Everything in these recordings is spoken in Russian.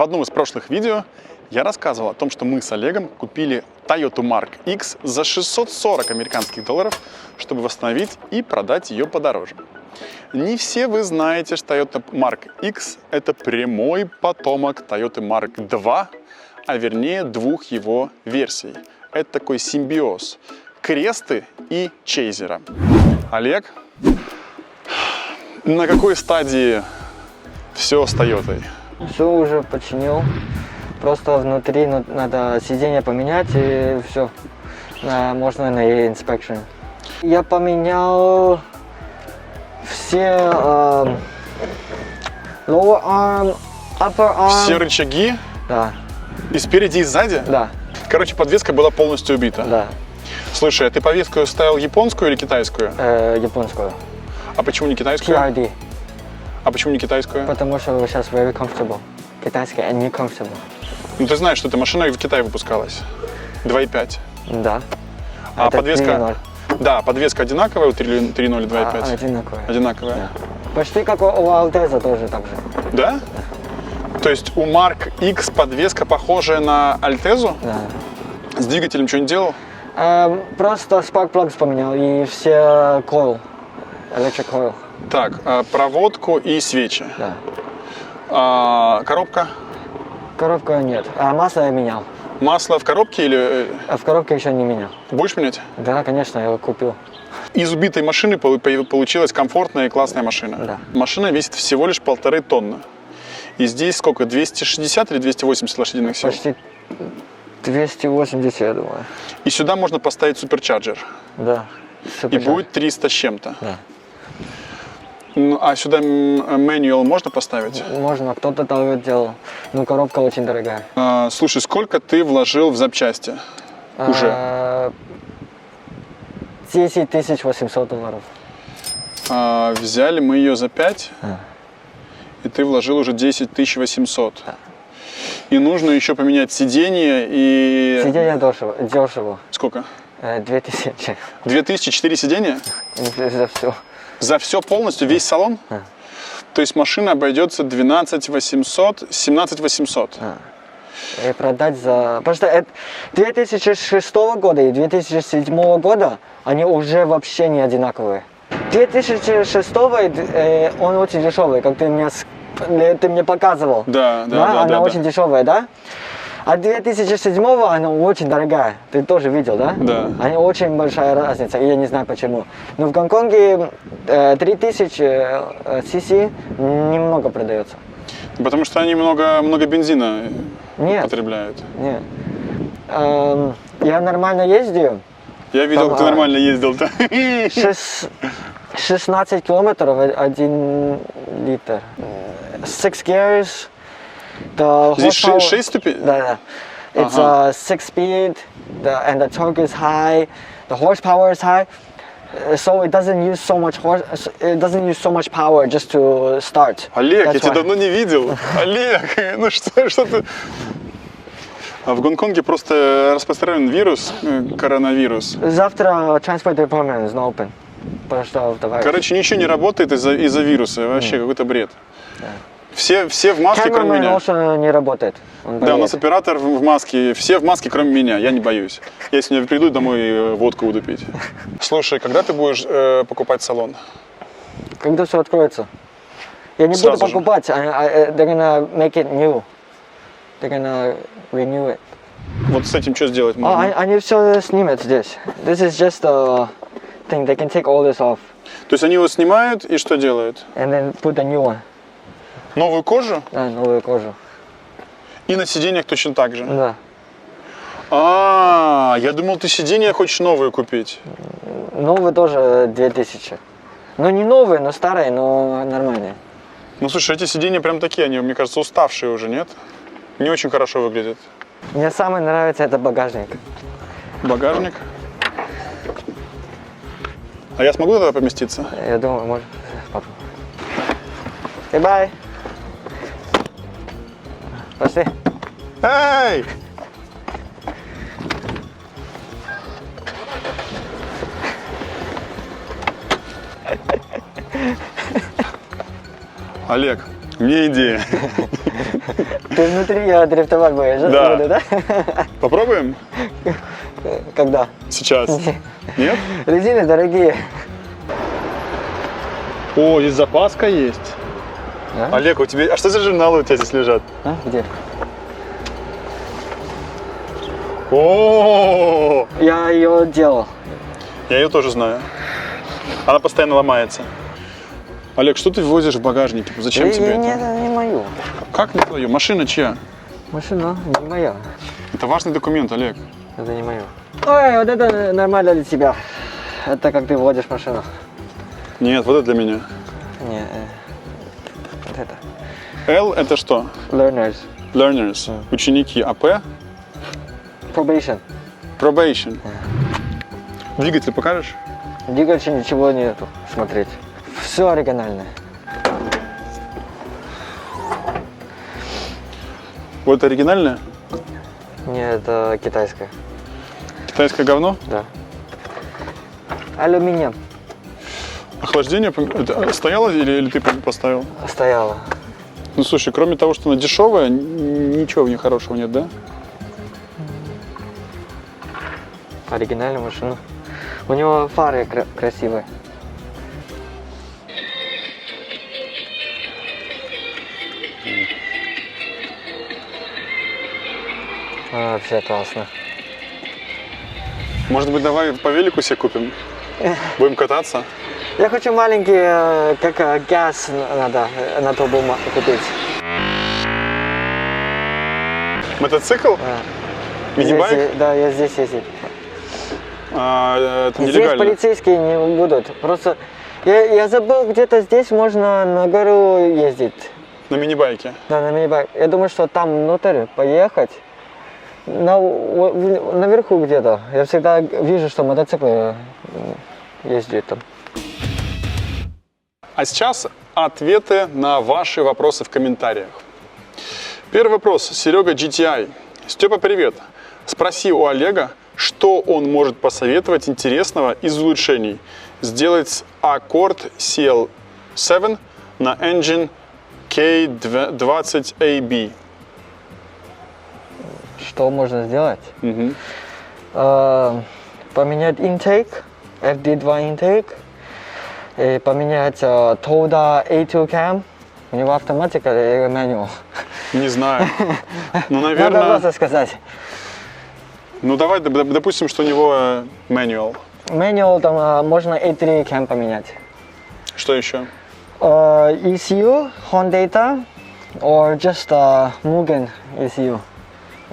одном из прошлых видео я рассказывал о том, что мы с Олегом купили Toyota Mark X за 640 американских долларов, чтобы восстановить и продать ее подороже. Не все вы знаете, что Toyota Mark X – это прямой потомок Toyota Mark II, а вернее двух его версий. Это такой симбиоз Кресты и Чейзера. Олег, на какой стадии все с Toyota? Все уже починил. Просто внутри надо сиденье поменять и все. Можно на инспекцию. Я поменял все lower arm, upper arm. Все рычаги? Да. И спереди, и сзади? Да. Короче, подвеска была полностью убита? Да. Слушай, а ты подвеску ставил японскую или китайскую? Японскую. А почему не китайскую? PRD. А почему не китайскую? Потому что сейчас very comfortable. Китайская не comfortable. Ну ты знаешь, что эта машина в Китае выпускалась. 2.5. Да. А это подвеска? 3.0. Да, подвеска одинаковая у 3.0 и 2.5? Одинаковая. Одинаковая. Да. Почти как у Алтеза тоже так же. Да? То есть у Mark X подвеска похожая на Альтезу? Да. С двигателем что-нибудь делал? Просто spark plugs поменял и все coil, electric coil. Так, проводку и свечи. Да. Коробка? Коробку нет, масло я менял. Масло в коробке или А в коробке еще не менял. будешь менять? Да, конечно, я его купил. Из убитой машины получилась комфортная и классная машина. Да. Машина весит всего лишь 1,5 тонны. И здесь сколько? 260 или 280 лошадиных сил? Почти 280, я думаю. И сюда можно поставить суперчарджер. Да. И будет 300 с чем-то. Да. Ну, а сюда manual можно поставить? Можно, кто-то так делал. Но коробка очень дорогая. Слушай, сколько ты вложил в запчасти уже? 10 800 долларов. Взяли мы ее за 5, и ты вложил уже 10 800. Да. И нужно еще поменять сиденье и... Сиденье дешево. Сколько? 2000. 2000, 4 сиденья? За все. За все полностью, весь салон? Да. То есть машина обойдется 12 800, 17 800. И продать за... Потому что 2006 года и 2007 года они уже вообще не одинаковые. 2006 он очень дешевый, как ты мне показывал. Да. Она очень дешевая, да? А 2007 она очень дорогая. Ты тоже видел, да? Да. Они очень большая разница, я не знаю почему. Но в Гонконге 3000 cc немного продается. Потому что они много бензина Нет. потребляют. Нет. Я нормально ездил. Я видел, как ты нормально ездил-то. 16 километров 1 литр. 6 gears. Здесь 6 ступеней? Да. It's 6 speed, and the torque is high, the horsepower is high, so it doesn't use so much power just to start. Олег, That's я тебя why. давно не видел. Олег, ну что ты... А в Гонконге просто распространен вирус, коронавирус. Завтра transport department is not open. Потому что the virus. Короче, ничего не работает из-за вируса. Вообще какой-то бред. Все в маске, кроме Cameraman меня. also не работает. Да, у нас оператор в маске. Все в маске, кроме меня. Я не боюсь. Я сегодня приду домой водку буду пить. Слушай, когда ты будешь покупать салон? Когда все откроется? Я не Сразу буду же. покупать. They're gonna make it new. They're gonna renew it. Вот с этим что сделать можно? Они все снимут здесь. This is just a thing. They can take all this off То есть они его снимают и что делают? and then put a new one. Новую кожу? Да, новую кожу. И на сиденьях точно так же? Да. Я думал, ты сиденья хочешь новые купить. Новые тоже 2000. Ну не новые, но старые, но нормальные. Ну слушай, эти сиденья прям такие, они, мне кажется, уставшие уже, нет? Не очень хорошо выглядят. Мне самое нравится это багажник. Багажник. А я смогу туда поместиться? Я думаю, может. Bye. Пошли. Эй! Олег, у меня идея. Ты внутри дрифтовать будешь, Да. буду, да? Попробуем? Когда? Сейчас. Нет? Резины дорогие. О, здесь запаска есть. Да? Олег, у тебя... А что за журналы у тебя здесь лежат? А, где? О, Я ее делал. я ее тоже знаю. Она постоянно ломается. Олег, что ты возишь в багажнике? Зачем тебе это? Нет, это не мою. Как не твое? Машина чья? Машина не моя. Это важный документ, Олег. Это не мое. Ой, вот это нормально для тебя. Это как ты водишь машину. Нет, вот это для меня. Не, вот это. L это что? Learners. Learners. Ученики. А P? Probation. Probation. Двигатель покажешь? Двигателя ничего нету смотреть. Все оригинальное. Вот это оригинальное? Нет, это китайское. Китайское говно? Да. Алюминием. Охлаждение это стояло или ты поставил? Стояла. Ну слушай, кроме того, что она дешевая, ничего в ней хорошего нет, да? Оригинальная машина. У него фары красивые. Вообще классно. Может быть, давай по велику себе купим? Будем кататься? Я хочу маленький, как газ надо на трубу купить. Мотоцикл? Мини-байк? Здесь, да, я здесь ездить. Это Здесь нелегально. полицейские не будут. Просто я забыл, где-то здесь можно на гору ездить. На мини-байке. Да, на мини-байк. Я думаю, что там внутрь поехать. Наверху где-то. Я всегда вижу, что мотоциклы ездят там. А сейчас ответы на ваши вопросы в комментариях. Первый вопрос. Серега GTI. Степа, привет. Спроси у Олега, что он может посоветовать интересного из улучшений. Сделать Accord CL7 на engine K20AB. Что можно сделать? Мгм. Поменять intake, FD2 intake, и поменять Toda A2 cam. У него автоматика или manual? Не знаю. Ну, Надо наверное... просто сказать. Ну, давай допустим, что у него manual. Manual там можно A3 cam поменять. Что еще? ECU, Honda, or just Mugen ECU.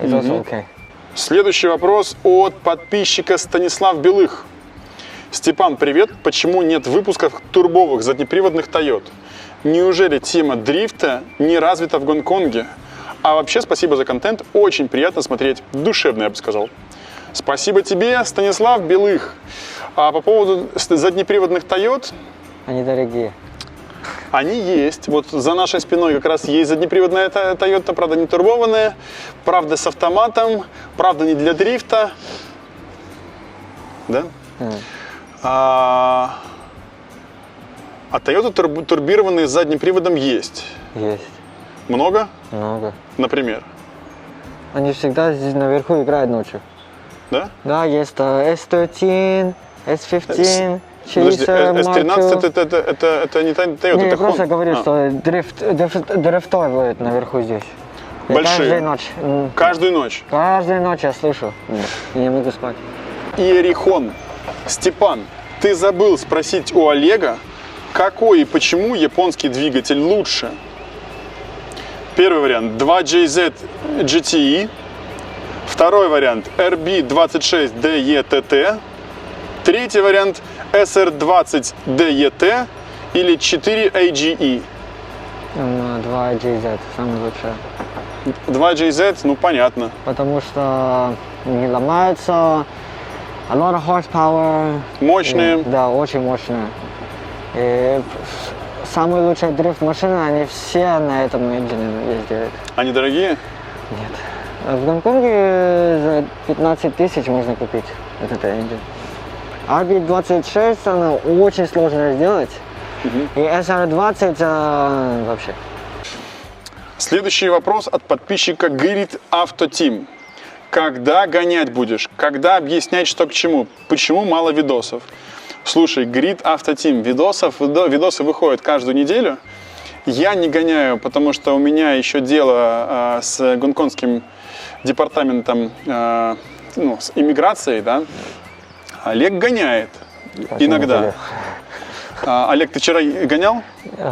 It's also okay. Следующий вопрос от подписчика Станислав Белых. Степан, привет. Почему нет выпусков турбовых заднеприводных Toyota? Неужели тема дрифта не развита в Гонконге? А вообще спасибо за контент. Очень приятно смотреть. Душевно, я бы сказал. Спасибо тебе, Станислав Белых. А по поводу заднеприводных Toyota, Они дорогие. они есть. Вот за нашей спиной как раз есть заднеприводная Toyota, правда не турбованная, правда с автоматом, правда не для дрифта. Да? А Toyota турбированные с задним приводом есть. Есть. Много? Много. Например. Они всегда здесь наверху играют ночью. Да? Да, есть S13, S15, Подожди, Chaser, S13 Mark II. это не Toyota, Не, я это просто Honda. говорю, что дрифтует наверху здесь. И Большие. каждую ночь. Каждую ночь. Каждую ночь я слышу. И не могу спать. Иерихон. Степан, ты забыл спросить у Олега, какой и почему японский двигатель лучше? Первый вариант 2JZ GTE. Второй вариант RB26DETT. Третий вариант SR20DET или 4AGE. 2GZ самый лучший. 2JZ, ну понятно. Потому что не ломаются, a lot of horsepower. Мощные. Да, очень мощные. И самые лучшие дрифт-машины, они все на этом engine ездят. Они дорогие? Нет. В Гонконге за 15 тысяч можно купить этот engine. RB26, она очень сложно сделать. И SR20 вообще. Следующий вопрос от подписчика Грит Автотим. Когда гонять будешь? Когда объяснять, что к чему? Почему мало видосов? Слушай, Грит Автотим, видосы выходят каждую неделю. Я не гоняю, потому что у меня еще дело с гонконгским департаментом, с иммиграцией, да. Олег гоняет иногда. Олег, ты вчера гонял?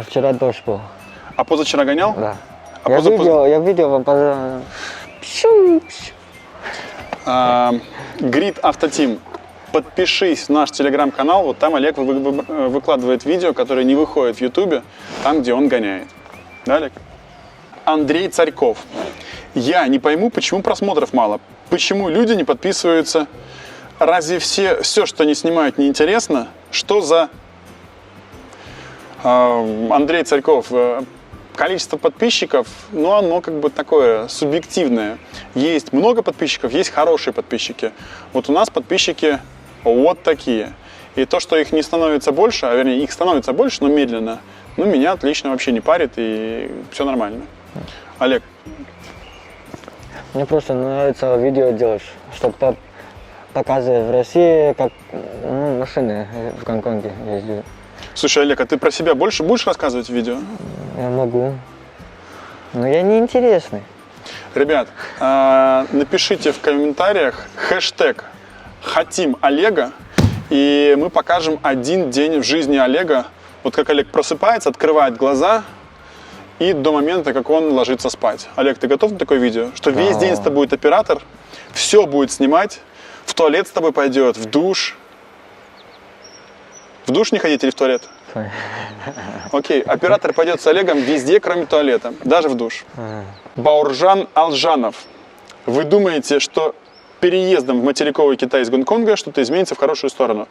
Вчера дождь был. А позавчера гонял? Да. А я видел вам Грит Автотим, подпишись в наш телеграм-канал, вот там Олег выкладывает видео, которое не выходит в ютубе, там, где он гоняет. Да, Олег? Андрей Царьков. Я не пойму, почему просмотров мало, почему люди не подписываются, разве все, что они снимают, неинтересно? Что за... Андрей Царьков, количество подписчиков, оно как бы такое субъективное. Есть много подписчиков, есть хорошие подписчики. Вот у нас подписчики вот такие. И то, что их не становится больше, а вернее их становится больше, но медленно, меня отлично вообще не парит и все нормально. Олег. Мне просто нравится видео делать, чтобы показывать в России, как машины в Гонконге ездят. Слушай, Олег, а ты про себя больше будешь рассказывать в видео? Я могу. Но я не интересный. Ребят, напишите в комментариях хэштег «Хотим Олега», и мы покажем один день в жизни Олега. Вот как Олег просыпается, открывает глаза, и до момента, как он ложится спать. Олег, ты готов на такое видео? Что весь день с тобой будет оператор, все будет снимать, в туалет с тобой пойдет, в душ. В душ не ходить или в туалет? Окей, оператор пойдет с Олегом везде, кроме туалета, даже в душ. Бауржан Алжанов. Вы думаете, что переездом в материковый Китай из Гонконга что-то изменится в хорошую сторону?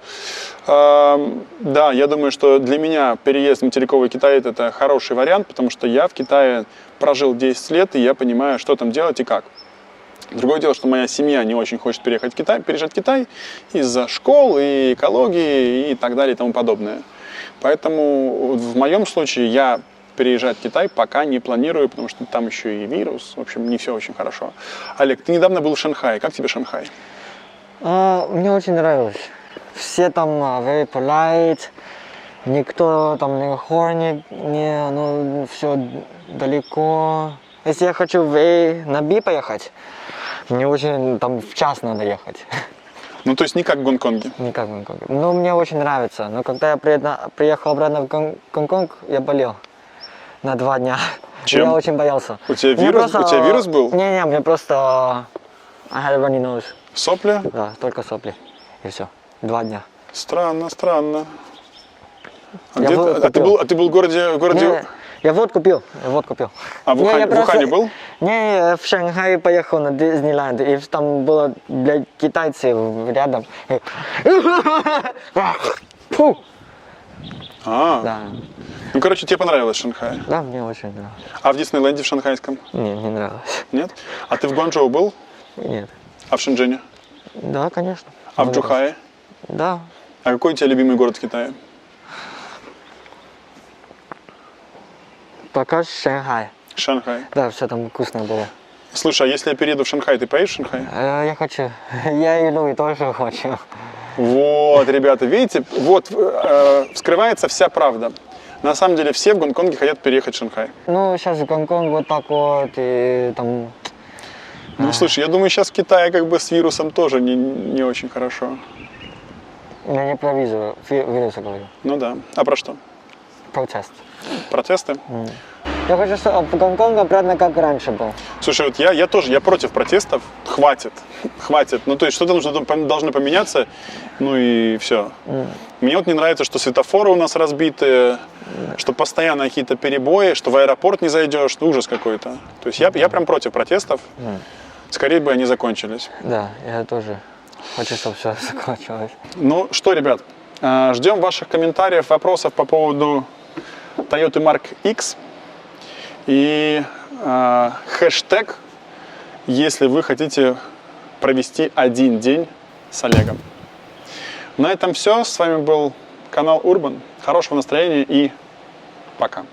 Да, я думаю, что для меня переезд в материковый Китай это хороший вариант, потому что я в Китае прожил 10 лет, и я понимаю, что там делать и как. Другое дело, что моя семья не очень хочет переезжать в Китай из-за школ и экологии и так далее и тому подобное. Поэтому в моем случае я переезжать в Китай пока не планирую, потому что там еще и вирус. В общем, не все очень хорошо. Олег, ты недавно был в Шанхае. Как тебе Шанхай? Мне очень нравилось. Все там very polite. Никто там не хорнит, все далеко. Если я хочу на Би поехать, мне очень там в час надо ехать. То есть не как в Гонконге? Не как в Гонконге. Мне очень нравится. Но когда я приехал обратно в Гонконг, я болел на 2 дня. Чем? Я очень боялся. У тебя вирус был? Не, мне просто I had a runny nose. Сопли? Да, только сопли. И все. 2 дня. Странно. Ты был в городе... Не, я водку пил. А в Ухане был? Не, в Шанхае поехал на Диснейленд, и там было, китайцы рядом. Фу. Да. Тебе понравилось Шанхай? Да, мне очень нравилось. А в Диснейленде в шанхайском? Не нравилось. Нет? А ты в Гуанчжоу был? Нет. А в Шэньчжэне? Да, конечно. А в Чжухае? Да. А какой у тебя любимый город в Китае? Пока Шанхай. Шанхай. Да, все там вкусно было. Слушай, а если я перееду в Шанхай, ты поедешь в Шанхай? Я хочу. Я и Луи тоже хочу. Вот, ребята, видите, вскрывается вся правда. На самом деле все в Гонконге хотят переехать в Шанхай. Сейчас Гонконг вот так вот, и там... Слушай, я думаю, сейчас в Китае как бы с вирусом тоже не очень хорошо. Я не про вирусы говорю. Да. А про что? Протест. Протесты? Я хочу, чтобы в Гонконг обратно как раньше был. Слушай, я тоже против протестов. Хватит. То есть что-то должно поменяться, и все. Мне не нравится, что светофоры у нас разбиты, что постоянно какие-то перебои, что в аэропорт не зайдешь. Ужас какой-то. То есть я прям против протестов. Скорее бы они закончились. Да, я тоже хочу, чтобы все закончилось. Что, ребят, ждем ваших комментариев, вопросов по поводу Toyota Mark X. И хэштег, если вы хотите провести один день с Олегом. На этом все. С вами был канал Urban. Хорошего настроения и пока.